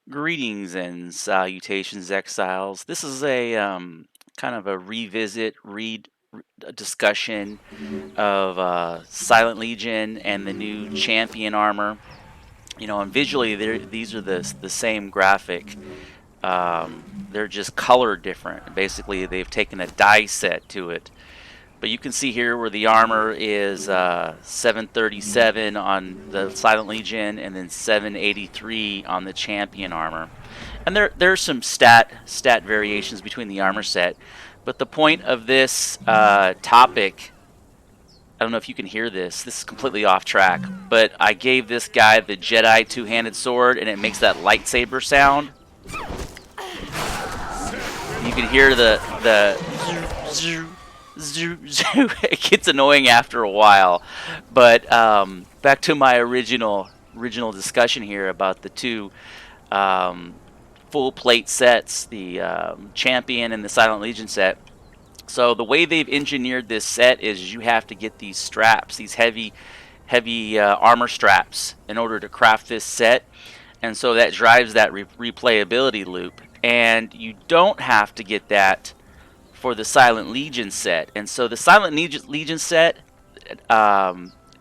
Greetings and salutations, exiles. This is a kind of a a discussion of Silent Legion and the new champion armor. And visually, these are the same graphic. They're just colored different. Basically, they've taken a die set to it. But you can see here where the armor is 737 on the Silent Legion, and then 783 on the champion armor. And there's some stat variations between the armor set, but the point of this topic, I don't know if you can hear this. This is completely off track, but I gave this guy the Jedi two-handed sword, and it makes that lightsaber sound. You can hear the it gets annoying after a while. But back to my original discussion here about the two full plate sets, the Champion and the Silent Legion set. So the way they've engineered this set is you have to get these straps, these heavy armor straps, in order to craft this set. And so that drives that replayability loop. And you don't have to get that for the Silent Legion set. And so the Silent Legion set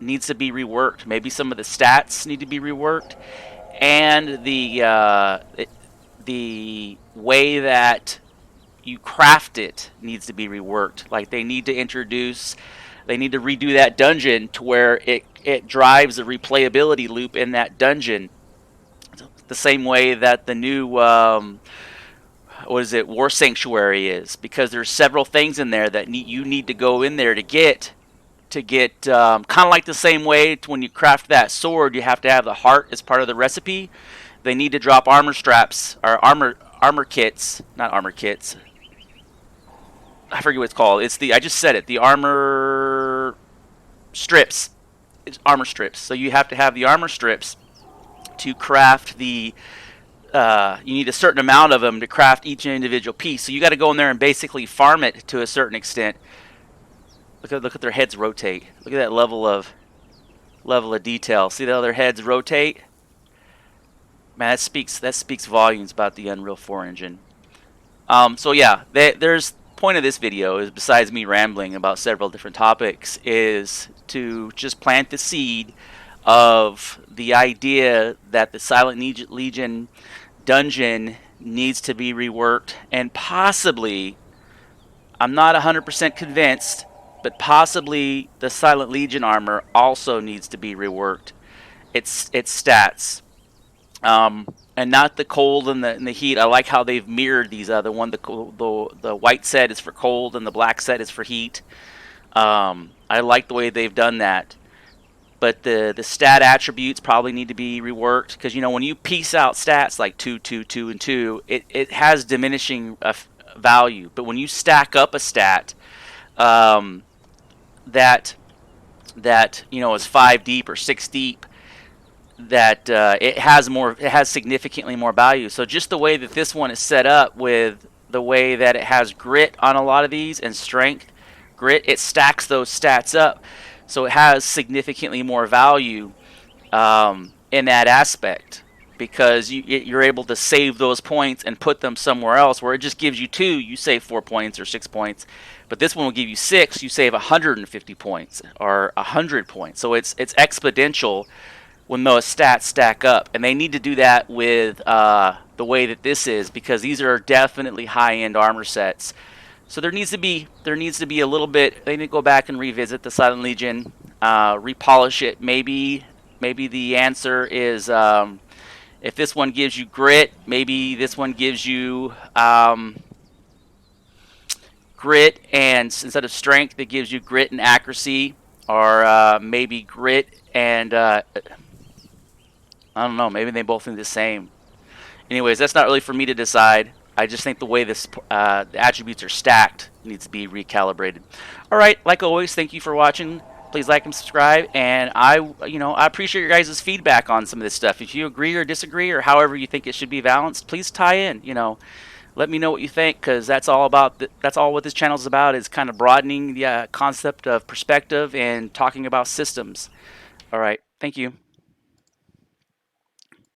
needs to be reworked. Maybe some of the stats need to be reworked. And the way that you craft it needs to be reworked. Like they need to redo that dungeon to where it drives a replayability loop in that dungeon. The same way that the new War Sanctuary is, because there's several things in there that you need to go in there to get kind of like the same way when you craft that sword, you have to have the heart as part of the recipe. They need to drop armor straps or armor kits, not armor kits. I forget what it's called. I just said it. The armor strips. It's armor strips. So you have to have the armor strips to craft the. You need a certain amount of them to craft each individual piece. So you got to go in there and basically farm it to a certain extent. Look at their heads rotate. Look at that level of detail. See how their heads rotate? Man, that speaks volumes about the Unreal 4 engine. So yeah, there's point of this video is, besides me rambling about several different topics, is to just plant the seed of the idea that the Silent Legion dungeon needs to be reworked, and possibly, I'm not 100% convinced, but possibly the Silent Legion armor also needs to be reworked. Its stats. And not the cold and the heat. I like how they've mirrored these other one. The white set is for cold and the black set is for heat. I like the way they've done that. But the stat attributes probably need to be reworked, because when you piece out stats like 2, 2, 2, and 2, it has diminishing value. But when you stack up a stat that is 5 deep or 6 deep, that it has significantly more value. So just the way that this one is set up, with the way that it has grit on a lot of these and strength, it stacks those stats up, so it has significantly more value in that aspect, because you're able to save those points and put them somewhere else. Where it just gives you 2, you save 4 points or 6 points, but this one will give you 6, you save 150 points or 100 points. So it's exponential when those stats stack up, and they need to do that with the way that this is, because these are definitely high-end armor sets. So there needs to be a little bit. They need to go back and revisit the Silent Legion, repolish it. Maybe the answer is, if this one gives you grit, maybe this one gives you grit, and instead of strength, it gives you grit and accuracy, or maybe grit and I don't know. Maybe they both need the same. Anyways, that's not really for me to decide. I just think the way the attributes are stacked needs to be recalibrated. All right, like always, thank you for watching. Please like and subscribe, and I appreciate your guys' feedback on some of this stuff. If you agree or disagree, or however you think it should be balanced, please tie in. Let me know what you think, because that's all what this channel is about, is kind of broadening the concept of perspective and talking about systems. All right, thank you.